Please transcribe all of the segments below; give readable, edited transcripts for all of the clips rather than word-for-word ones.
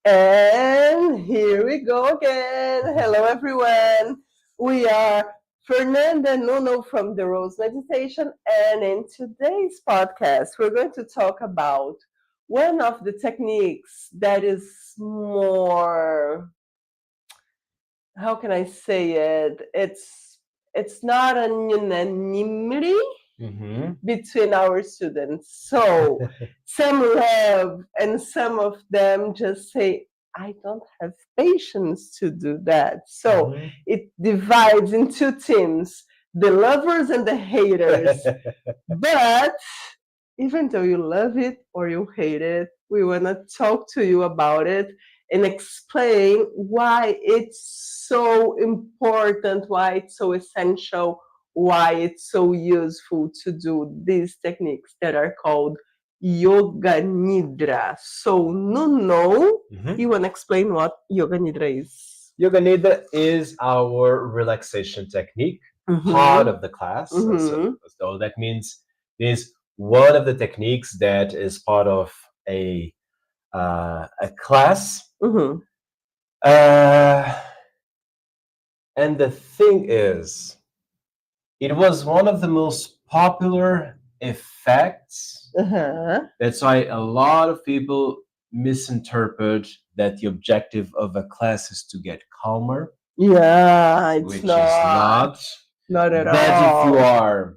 And here we go again. Hello, everyone. We are Fernanda and Nuno from the Rose Meditation. And in today's podcast, we're going to talk about one of the techniques that is more, how can I say it? It's not an unanimity between our students. So some love and some of them just say, I don't have patience to do that. So it divides in two teams, the lovers and the haters. But even though you love it or you hate it, we want to talk to you about it and explain why it's so important, why it's so essential, why it's so useful to do these techniques that are called Yoga Nidra. So, Nuno, you want to explain what Yoga Nidra is? Yoga Nidra is our relaxation technique, part of the class. So that means is one of the techniques that is part of a class. And the thing is, it was one of the most popular effects. That's why a lot of people misinterpret that the objective of a class is to get calmer. Yeah, it's which not. is Not at that all. if you are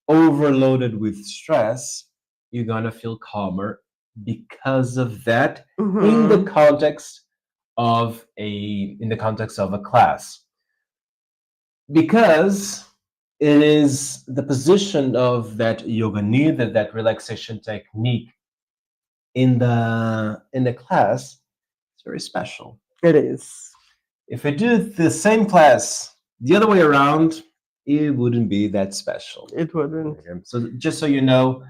overloaded with stress, you're gonna feel calmer because of that in the context of a class. Because it is the position of that yoga nidra, that relaxation technique in the class, it's very special. It is. If I do the same class the other way around, it wouldn't be that special. It wouldn't. So just so you know,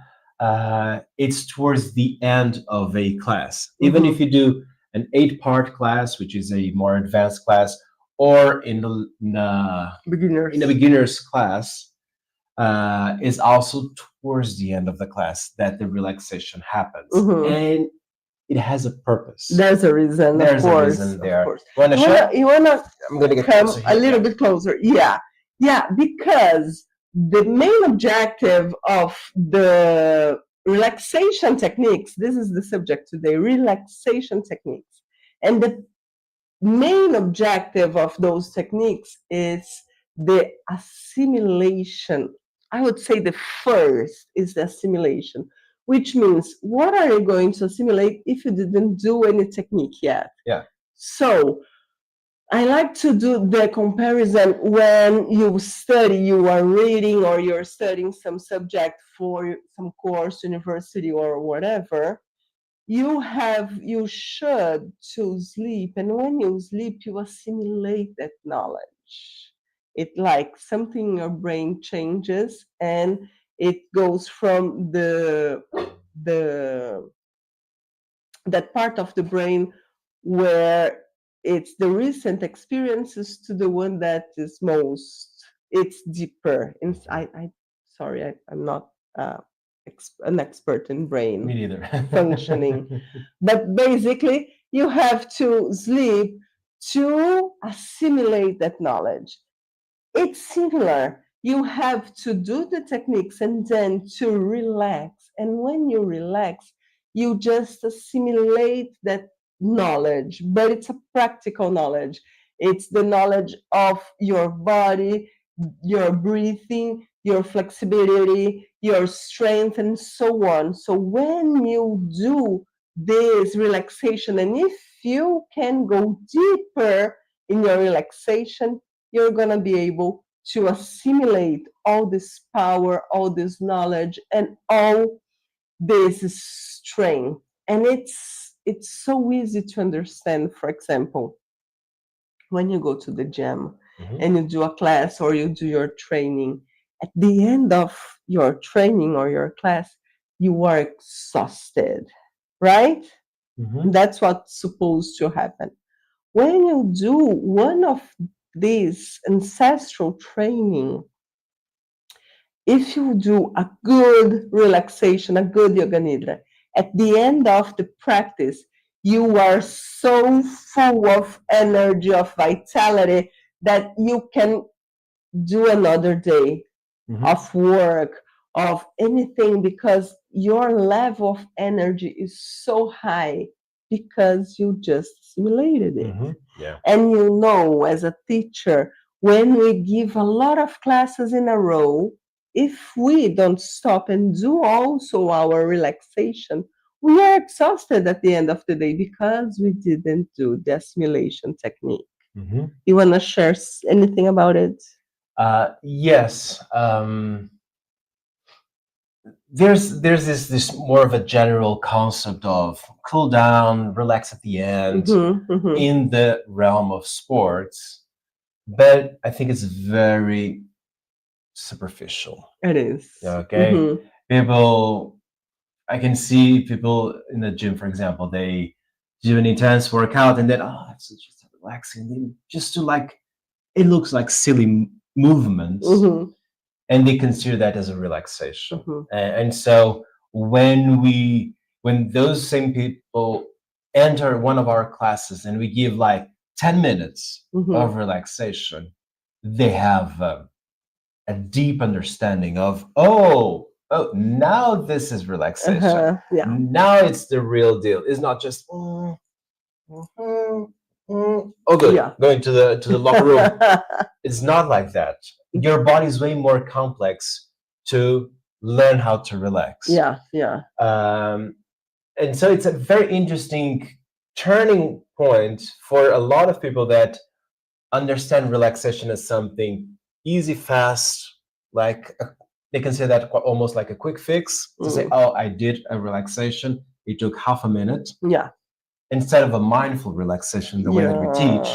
it's towards the end of a class. Even if you do an 8-part class, which is a more advanced class, or in the beginners class, is also towards the end of the class that the relaxation happens. And it has a purpose. There's a reason. There's of a course, reason there. Of course. You wanna I'm gonna get come closer a here. little bit closer. Yeah. Because the main objective of the relaxation techniques, this is the subject today, relaxation techniques. And the main objective of those techniques is the assimilation. I would say the first is the assimilation, which means what are you going to assimilate if you didn't do any technique yet? Yeah. So I like to do the comparison when you study, you are reading or you're studying some subject for some course, university or whatever. You should to sleep, and when you sleep, you assimilate that knowledge. It like something in your brain changes, and it goes from the that part of the brain where it's the recent experiences to the one that is most it's deeper. I'm not an expert in brain. Me neither. Functioning. But basically, you have to sleep to assimilate that knowledge. It's similar. You have to do the techniques and then to relax. And when you relax, you just assimilate that knowledge, but it's a practical knowledge. It's the knowledge of your body, your breathing, your flexibility, your strength, and so on. So when you do this relaxation, and if you can go deeper in your relaxation, you're going to be able to assimilate all this power, all this knowledge, and all this strength. And it's so easy to understand. For example, when you go to the gym and you do a class or you do your training, at the end of your training or your class, you are exhausted, right? That's what's supposed to happen. When you do one of these ancestral training, if you do a good relaxation, a good yoga nidra, at the end of the practice, you are so full of energy, of vitality, that you can do another day Mhm. of work, of anything, because your level of energy is so high because you just simulated it. Yeah. And you know, as a teacher, when we give a lot of classes in a row, if we don't stop and do also our relaxation, we are exhausted at the end of the day because we didn't do the assimilation technique. Mhm. You want to share anything about it? Yes. There's this more of a general concept of cool down, relax at the end Mm-hmm. in the realm of sports, but I think it's very superficial. It is. Okay, Mm-hmm. people. I can see people in the gym, for example, they do an intense workout and then it's just relaxing. They just do like it looks like silly movements, Mm-hmm. and they consider that as a relaxation. Mm-hmm. And so when those same people enter one of our classes and we give like 10 minutes Mm-hmm. of relaxation, they have a deep understanding of now this is relaxation. Yeah. Now it's the real deal. It's not just oh good, Yeah. going to the locker room. It's not like that. Your body is way more complex to learn how to relax. Yeah. Yeah. And so it's a very interesting turning point for a lot of people that understand relaxation as something easy, fast, like they consider that almost like a quick fix to say, oh, I did a relaxation. It took half a minute. Yeah. Instead of a mindful relaxation, the way that we teach,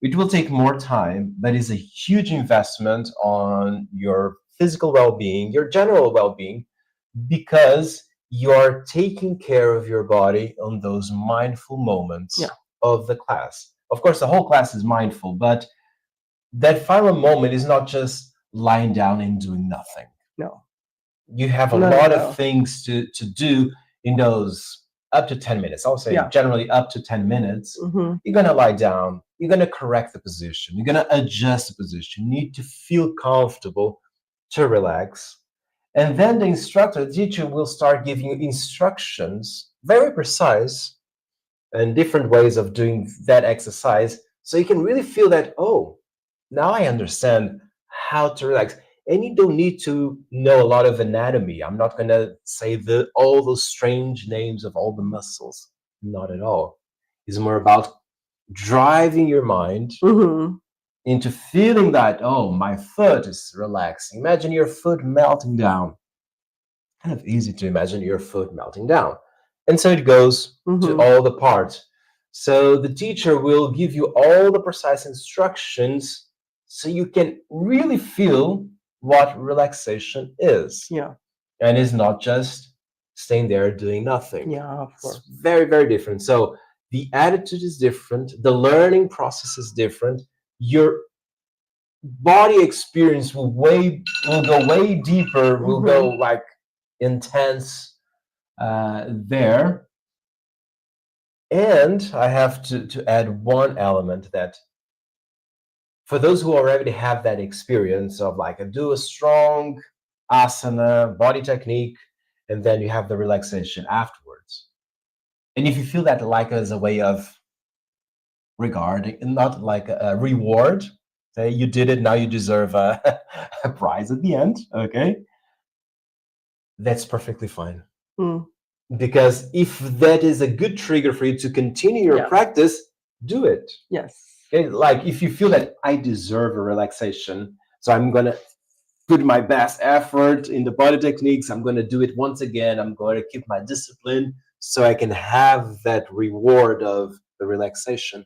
it will take more time, but is a huge investment on your physical well-being, your general well-being, because you're taking care of your body on those mindful moments of the class. Of course, the whole class is mindful, but that final moment is not just lying down and doing nothing. No. You have a Not lot at of all. things to do in those up to 10 minutes. I'll say generally up to 10 minutes. Mm-hmm. You're going to lie down. You're going to correct the position. You're going to adjust the position. You need to feel comfortable to relax. And then the instructor, the teacher, will start giving you instructions, very precise, and different ways of doing that exercise. So you can really feel that, oh, now I understand how to relax. And you don't need to know a lot of anatomy. I'm not going to say all those strange names of all the muscles. Not at all. It's more about driving your mind into feeling that, oh, my foot is relaxing. Imagine your foot melting down. Kind of easy to imagine your foot melting down. And so it goes to all the parts. So the teacher will give you all the precise instructions so you can really feel what relaxation is. Yeah. And it's not just staying there doing nothing. Yeah, of course. It's very, very different. So the attitude is different, the learning process is different. Your body experience will go way deeper, will go like intense there. And I have to add one element that for those who already have that experience of like do a strong asana body technique and then you have the relaxation afterwards, and if you feel that like as a way of regarding, not like a reward, say you did it, now you deserve a, a prize at the end, okay, that's perfectly fine. Because if that is a good trigger for you to continue your practice, do it. Yes. Okay? Like if you feel that I deserve a relaxation, so I'm gonna put my best effort in the body techniques, I'm gonna do it once again, I'm going to keep my discipline so I can have that reward of the relaxation,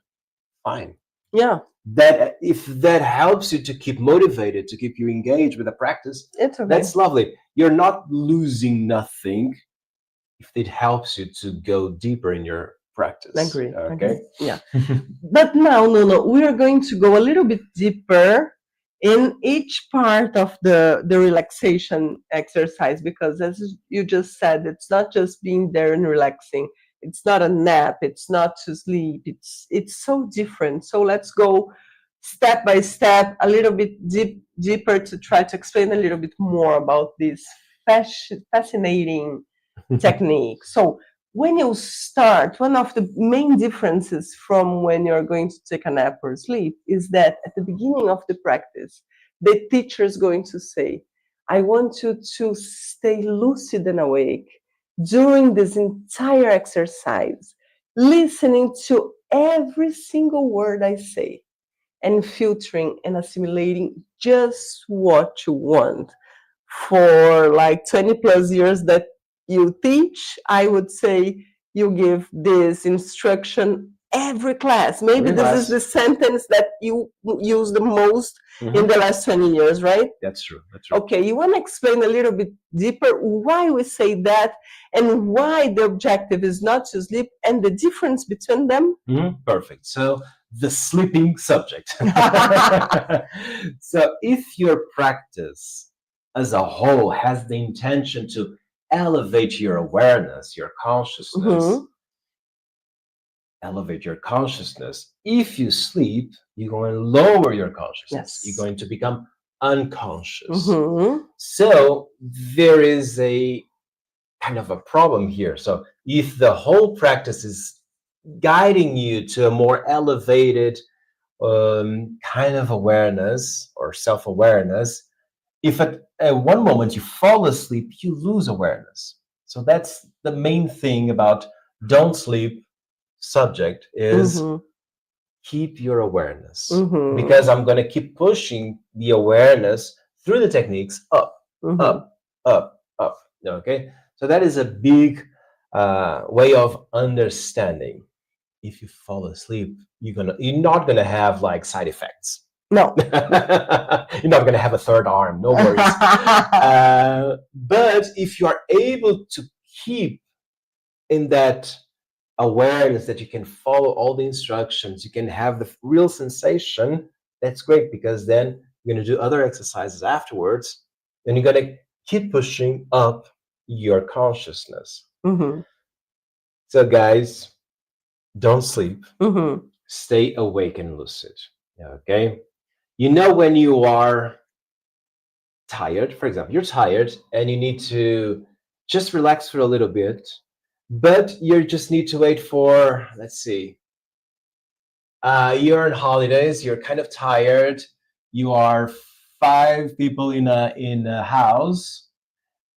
fine. Yeah. That if that helps you to keep motivated, to keep you engaged with the practice, it's okay. That's lovely. You're not losing nothing if it helps you to go deeper in your practice. Agree. Okay. Yeah. But now, no, we are going to go a little bit deeper in each part of the relaxation exercise, because as you just said, it's not just being there and relaxing. it's not a nap, it's not to sleep, it's so different. So let's go step by step a little bit deeper to try to explain a little bit more about this fascinating technique. So when you start, one of the main differences from when you're going to take a nap or sleep is that at the beginning of the practice, the teacher is going to say, I want you to stay lucid and awake during this entire exercise, listening to every single word I say and filtering and assimilating just what you want. For like 20 plus years that you teach, I would say you give this instruction every class. Maybe Every this is class. the sentence that you use the most in Mhm. the last 20 years, right? That's true. That's true. Okay, you want to explain a little bit deeper why we say that and why the objective is not to sleep and the difference between them? Perfect. So the sleeping subject. So if your practice as a whole has the intention to elevate your awareness, your consciousness, Mhm. elevate your consciousness. If you sleep, you're going to lower your consciousness. Yes. You're going to become unconscious. Mhm. So there is a kind of a problem here. So if the whole practice is guiding you to a more elevated kind of awareness or self-awareness, if at one moment you fall asleep, you lose awareness. So that's the main thing about don't sleep subject is Mhm. keep your awareness, Mhm. because I'm going to keep pushing the awareness through the techniques up, Mhm. up, up. Okay, so that is a big way of understanding. If you fall asleep, you're not gonna have like side effects. No. You're not gonna have a third arm. No worries. But if you are able to keep in that awareness that you can follow all the instructions, you can have the real sensation, that's great, because then you're going to do other exercises afterwards, and you're going to keep pushing up your consciousness. Mhm. So guys, don't sleep, Mhm. stay awake and lucid. Okay, you know, when you are tired, for example, you're tired and you need to just relax for a little bit, but you just need to wait for, let's see, you're on holidays, you're kind of tired, you are five people in a house,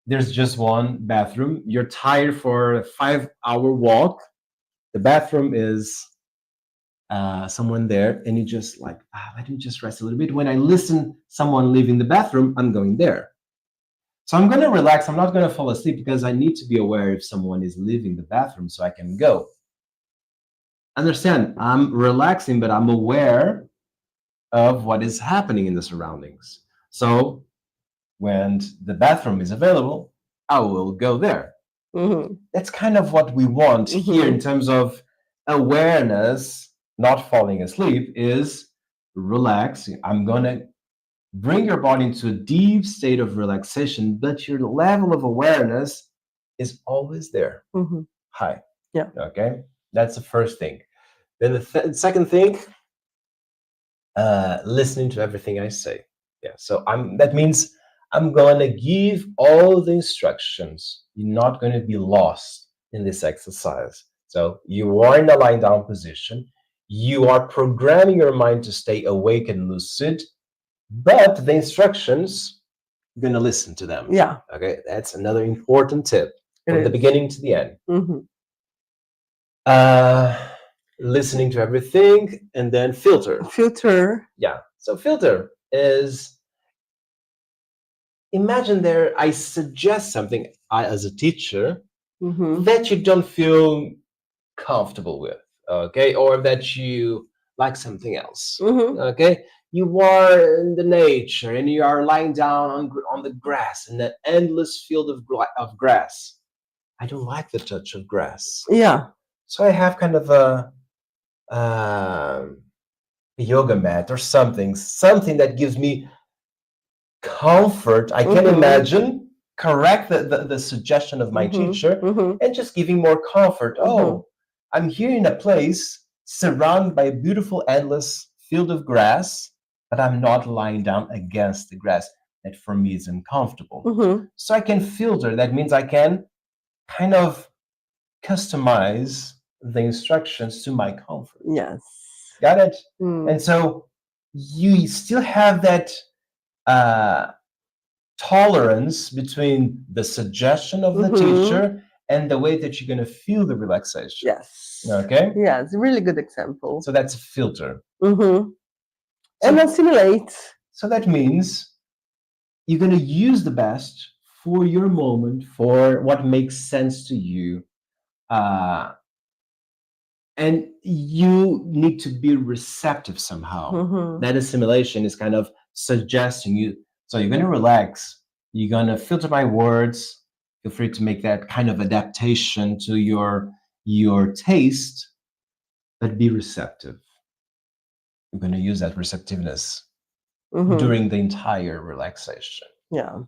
there's just one bathroom, you're tired for a 5 hour walk, the bathroom is someone there, and you just like, let me just rest a little bit. When I listen someone leaving the bathroom, I'm going there. So I'm going to relax. I'm not going to fall asleep because I need to be aware if someone is leaving the bathroom so I can go. Understand, I'm relaxing, but I'm aware of what is happening in the surroundings. So when the bathroom is available, I will go there. Mhm. That's kind of what we want here in Mhm. terms of awareness, not falling asleep, is relax. I'm going to bring your body into a deep state of relaxation, but your level of awareness is always there, Mhm. high. Yeah. Okay, that's the first thing. Then the second thing, listening to everything I say. Yeah, so that means I'm going to give all the instructions. You're not going to be lost in this exercise. So you are in a lying down position. You are programming your mind to stay awake and lucid, but the instructions, you're going to listen to them. Yeah. Okay, that's another important tip It from the is. beginning to the end. Mhm. Uh, Listening to everything and then filter. Filter. Yeah, so filter is, imagine there, I suggest something, as a teacher, Mhm. that you don't feel comfortable with, okay, or that you like something else, Mhm. okay. You are in the nature and you are lying down on the grass in that endless field of grass. I don't like the touch of grass, Yeah. so I have kind of um, a yoga mat or something that gives me comfort. I can Mhm. imagine correct the suggestion of my Mm-hmm. teacher Mm-hmm. and just giving more comfort. Mm-hmm. Oh, I'm here in a place surrounded by a beautiful, endless field of grass, but I'm not lying down against the grass. That for me is uncomfortable. Mm-hmm. So I can filter. That means I can kind of customize the instructions to my comfort. Yes. Got it? Mm. And so you still have that uh, tolerance between the suggestion of the Mm-hmm. teacher and the way that you're going to feel the relaxation. Yes. Okay? Yes. Really good example. So that's a filter. Mm-hmm. And So, assimilate. so that means you're going to use the best for your moment, for what makes sense to you. Uh, and you need to be receptive somehow. Mm-hmm. That assimilation is kind of suggesting you. So you're going to relax. You're going to filter my words. Feel free to make that kind of adaptation to your taste, but be receptive. You're going to use that receptiveness Mm-hmm. during the entire relaxation. Yeah.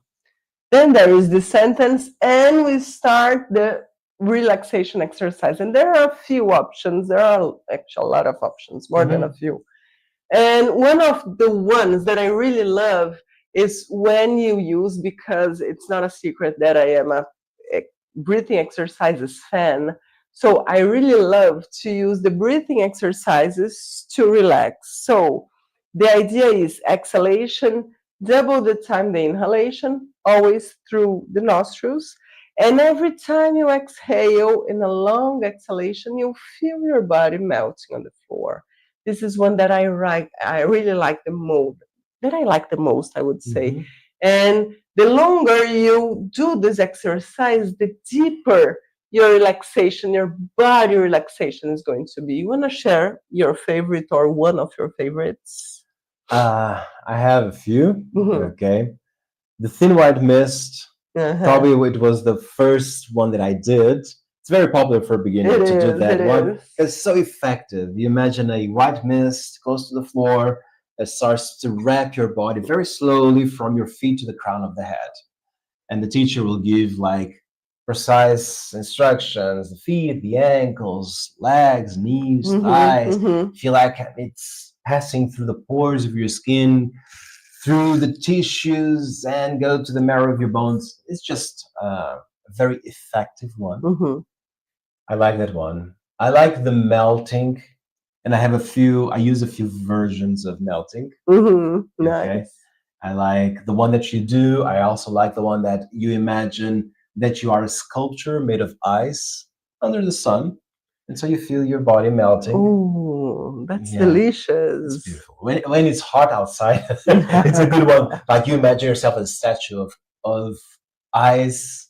Then there is the sentence, and we start the relaxation exercise. And there are a few options. There are actually a lot of options, more than a few. And one of the ones that I really love is when you use, because it's not a secret that I am a breathing exercises fan. So I really love to use the breathing exercises to relax. So the idea is exhalation, double the time the inhalation, always through the nostrils. And every time you exhale in a long exhalation, you feel your body melting on the floor. This is one that I really like the most. That I like the most, I would say. Mhm. And the longer you do this exercise, the deeper your relaxation, your body relaxation is going to be. You want to share your favorite or one of your favorites? I have a few. Mhm. Okay. The Thin White Mist, Uh-huh. probably it was the first one that I did. It's very popular for a beginner to do that one. Is. It's so effective. You imagine a white mist close to the floor that starts to wrap your body very slowly from your feet to the crown of the head. And the teacher will give like precise instructions: the feet, the ankles, legs, knees, thighs. Feel like it's passing through the pores of your skin, through the tissues, and go to the marrow of your bones. It's just a very effective one. I like that one. I like the melting, and I use a few versions of melting. Okay. Nice. I like the one that you do. I also like the one that you imagine that you are a sculpture made of ice under the sun. And so you feel your body melting. Oh, that's Yeah. delicious. It's beautiful. When it's hot outside, it's a good one. Like you imagine yourself as a statue of ice,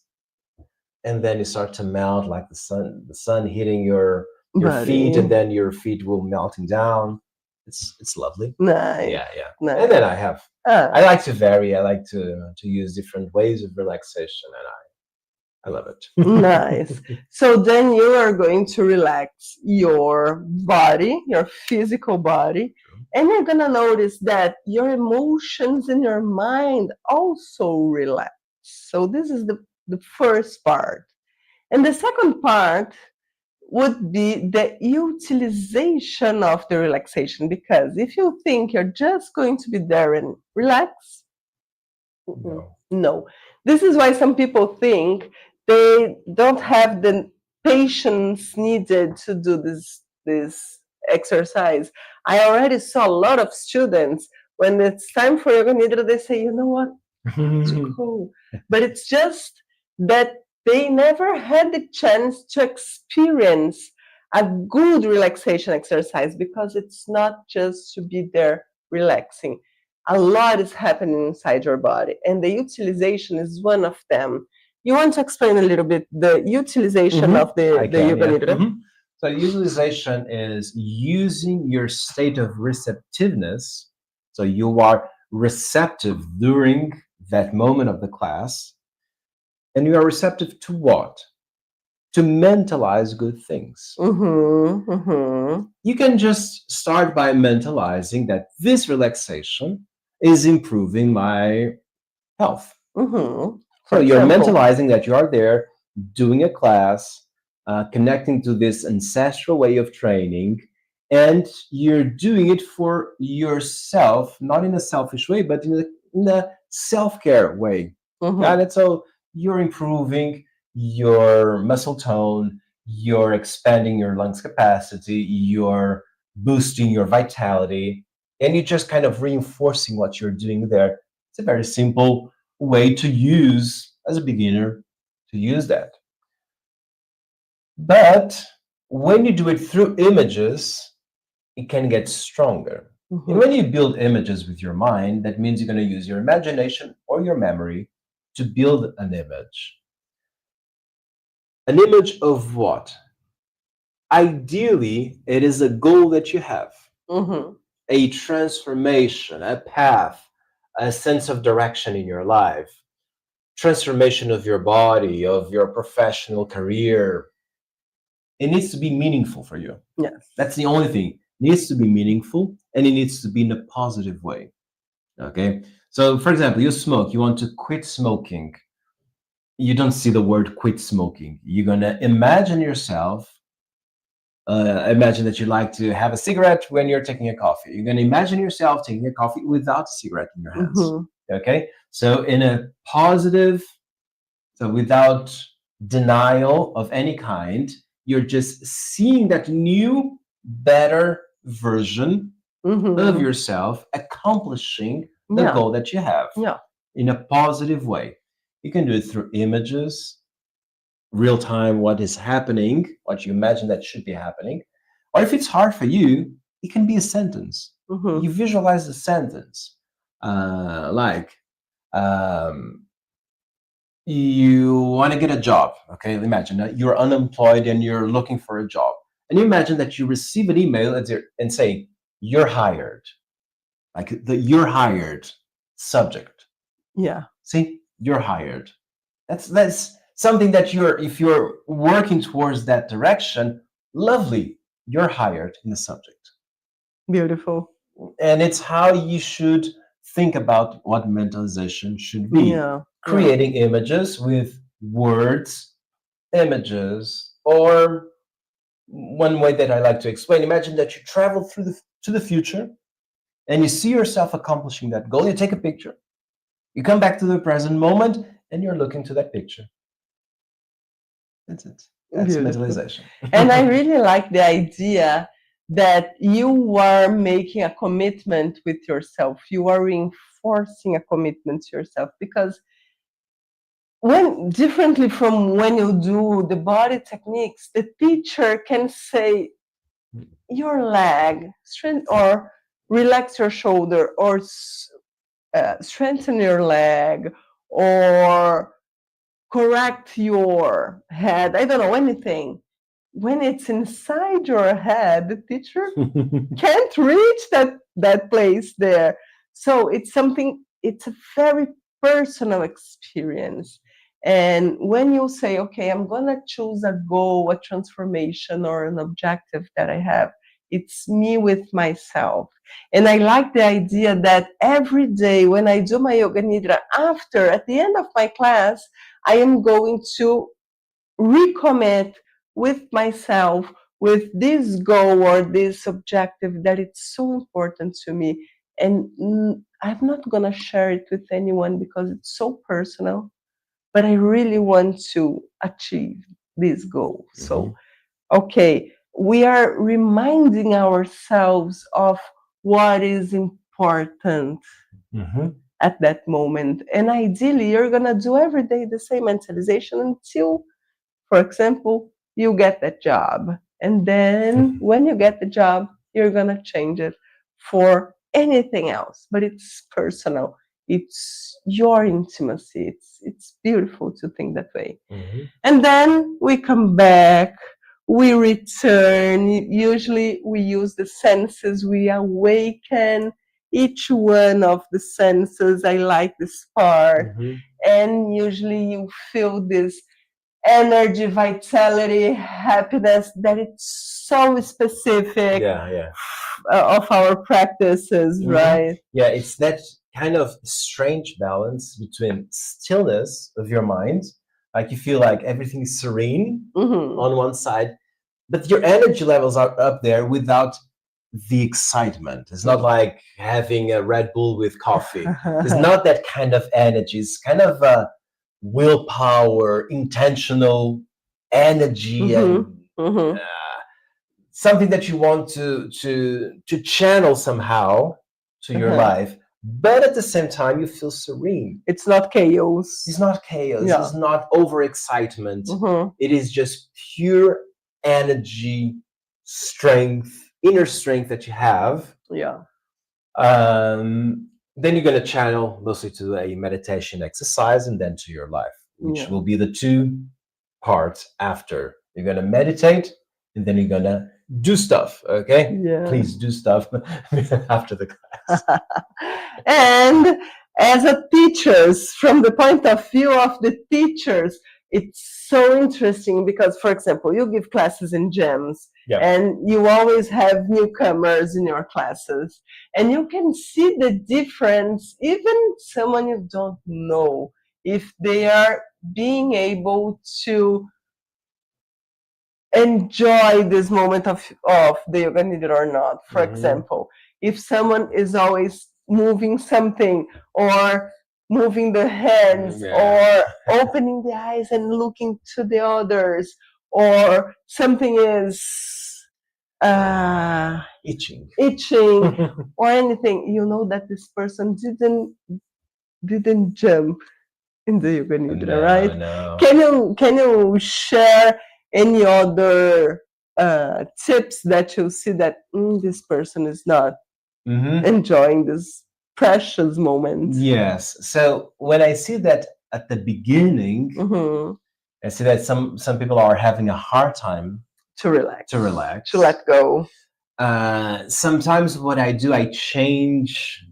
and then you start to melt like the sun hitting your feet, and then your feet will melting down. It's lovely. Nice. Yeah, yeah. Nice. And then I like to vary. I like to use different ways of relaxation, and I love it. Nice. So then you are going to relax your body, your physical body, and you're going to notice that your emotions and your mind also relax. So this is the first part. And the second part would be the utilization of the relaxation, because if you think you're just going to be there and relax, no. This is why some people think they don't have the patience needed to do this exercise. I already saw a lot of students when it's time for yoga nidra, they say, you know what, too cool. But it's just that they never had the chance to experience a good relaxation exercise, because it's not just to be there relaxing. A lot is happening inside your body, and the utilization is one of them. You want to explain a little bit the utilization of the yoga nidra? So utilization is using your state of receptiveness. So you are receptive during that moment of the class, and you are receptive to what? To mentalize good things. You can just start by mentalizing that this relaxation is improving my health. For So you're example. mentalizing that you are there doing a class, connecting to this ancestral way of training, and you're doing it for yourself, not in a selfish way, but in a self-care way. Hmm. Got it? So you're improving your muscle tone, you're expanding your lungs capacity, you're boosting your vitality, and you're just kind of reinforcing what you're doing there. It's a very simple way to use as a beginner to use that. But when you do it through images, it can get stronger. And Hmm. when you build images with your mind, that means you're going to use your imagination or your memory to build an image. An image of what? Ideally, it is a goal that you have, Hmm. a transformation, a path, a sense of direction in your life, transformation of your body, of your professional career. It needs to be meaningful for you. Yes. That's the only thing. It needs to be meaningful and it needs to be in a positive way. Okay. So, for example, you smoke, you want to quit smoking. You don't see the word quit smoking. You're going to imagine yourself. Imagine that you like to have a cigarette when you're taking a coffee. You're going to imagine yourself taking a coffee without a cigarette in your hands. Hmm. Okay. So, in a positive, so without denial of any kind, you're just seeing that new, better version of Hmm. yourself accomplishing the Yeah. goal that you have Yeah. in a positive way. You can do it through images, real time, what is happening, what you imagine that should be happening. Or if it's hard for you, it can be a sentence. Hmm. You visualize the sentence, like, um, you want to get a job. Okay, imagine that you're unemployed and you're looking for a job, and you imagine that you receive an email and say you're hired, like the you're hired subject. Yeah. See, you're hired. That's something that you're, if you're working towards that direction, lovely, you're hired in the subject. Beautiful. And it's how you should think about what mentalization should be, Yeah. Yeah. creating images with words, images, or one way that I like to explain, imagine that you travel through to the future and you see yourself accomplishing that goal. You take a picture, you come back to the present moment, and you're looking to that picture. That's it. That's Beautiful. mentalization. And I really like the idea that you are making a commitment with yourself. You are reinforcing a commitment to yourself because when differently from when you do the body techniques, the teacher can say your leg strength or relax your shoulder or strengthen your leg or correct your head. I don't know anything. When it's inside your head, the teacher can't reach that place there. So it's something. It's a very personal experience. And when you say, okay, I'm gonna choose a goal, a transformation, or an objective that I have, it's me with myself. And I like the idea that every day when I do my yoga nidra, after at the end of my class, I am going to recommit with myself with this goal or this objective that it's so important to me. And I'm not going to share it with anyone because it's so personal, but I really want to achieve this goal. So, Mhm, okay, we are reminding ourselves of what is important mhm, at that moment. And ideally, you're going to do every day the same mentalization until, for example, you get that job. And then when you get the job, you're going to change it for anything else. But it's personal. It's your intimacy. It's beautiful to think that way. mhm, And then we come back, we return. Usually we use the senses, we awaken each one of the senses. I like this part. mhm. And usually you feel this energy, vitality, happiness that it's so specific Yeah, yeah. of our practices, Mhm. right? Yeah, it's that kind of strange balance between stillness of your mind, like you feel like everything is serene Mm-hmm. on one side, but your energy levels are up there without the excitement. It's not like having a Red Bull with coffee. It's not that kind of energy. It's kind of a willpower, intentional energy, Mm-hmm. and Mm-hmm. something that you want to channel somehow to your Uh-huh. life. But at the same time, you feel serene. It's not chaos. It's not chaos. Yeah. It's not overexcitement. Mm-hmm. It is just pure energy, strength, inner strength that you have. Yeah. Then you're going to channel mostly to a meditation exercise and then to your life, which Yeah. will be the two parts after. You're going to meditate and then you're going to do stuff. Okay? Yeah. Please do stuff after the class. And as a teachers, from the point of view of the teachers, it's so interesting because, for example, you give classes in gyms, Yeah. and you always have newcomers in your classes, and you can see the difference, even someone you don't know, if they are being able to enjoy this moment of the yoga nidra or not. For example, if someone is always moving something or moving the hands or opening the eyes and looking to the others, or something is Itching. or anything, you know that this person didn't jump in the yoga nidra, right? No. Can you share any other tips that you see that this person is not enjoying this precious moment? Yes. So when I see that at the beginning, I see that some people are having a hard time to relax, to let go. Sometimes what I do, I change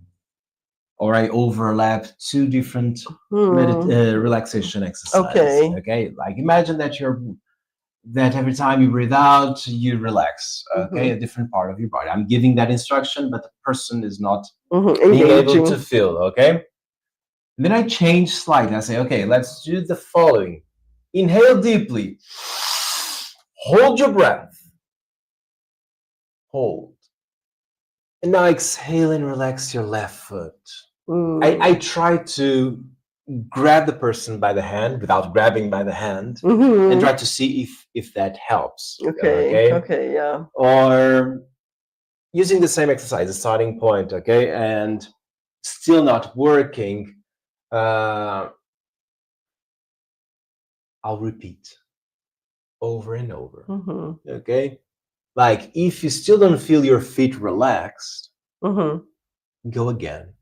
or I overlap two different relaxation exercises. Okay, like imagine that every time you breathe out, you relax. Okay, a different part of your body. I'm giving that instruction, but the person is not being able to feel. Okay, and then I change slightly. I say, okay, let's do the following: inhale deeply, hold your breath, hold, and now exhale and relax your left foot. I try to grab the person by the hand without grabbing by the hand and try to see if that helps. Okay, yeah. Or using the same exercise, the starting point, okay, and still not working, I'll repeat over and over. Okay, like if you still don't feel your feet relaxed, go again.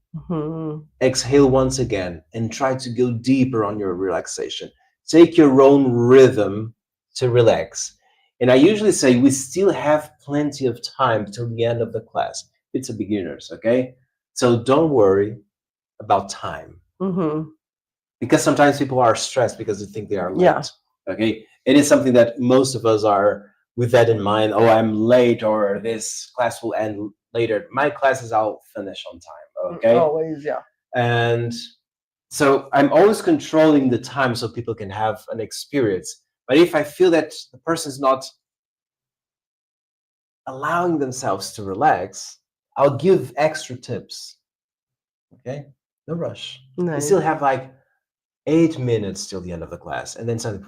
Exhale once again and try to go deeper on your relaxation. Take your own rhythm to relax. And I usually say we still have plenty of time till the end of the class. It's a beginners, okay? So don't worry about time. Because sometimes people are stressed because they think they are late. Okay? It is something that most of us are with that in mind. Oh, I'm late, or this class will end later. My classes I'll finish on time. Okay, always, yeah. And so I'm always controlling the time so people can have an experience. But if I feel that the person is not allowing themselves to relax, I'll give extra tips. Okay, no rush. We still have like 8 minutes till the end of the class, and then suddenly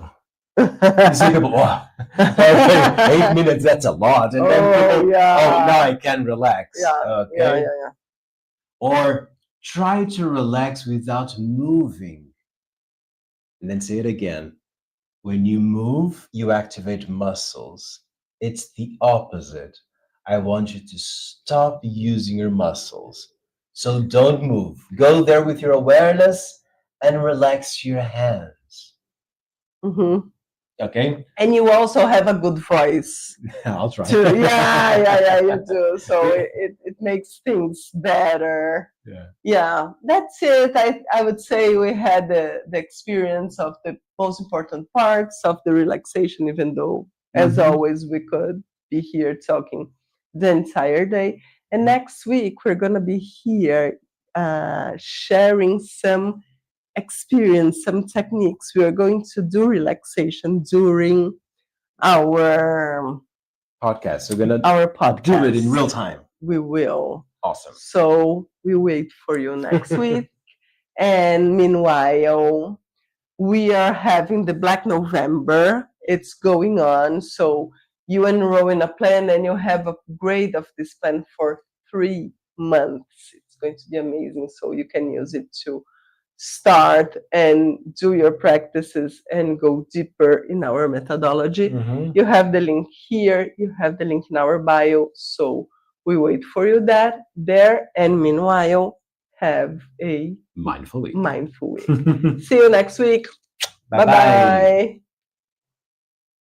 you see people, oh, okay, 8 minutes, that's a lot. And then people, oh, now I can relax. Okay. Or try to relax without moving. And then say it again. When you move, you activate muscles. It's the opposite. I want you to stop using your muscles. So don't move. Go there with your awareness and relax your hands. Okay. And you also have a good voice. I'll try. Yeah, you do. So it makes things better. Yeah, that's it. I would say we had the experience of the most important parts of the relaxation, even though, as always, we could be here talking the entire day. And next week, we're going to be here sharing some experience, some techniques. We are going to do relaxation during our Podcast. We're gonna our podcast. do it in real time. We will. Awesome. So we wait for you next week. And meanwhile, we are having the Black November. It's going on. So you enroll in a plan and you have a grade of this plan for 3 months. It's going to be amazing. So you can use it to start and do your practices and go deeper in our methodology. You have the link here. You have the link in our bio. So we wait for you there. And meanwhile, have a Mindful week. mindful week. See you next week. Bye-bye. Bye-bye.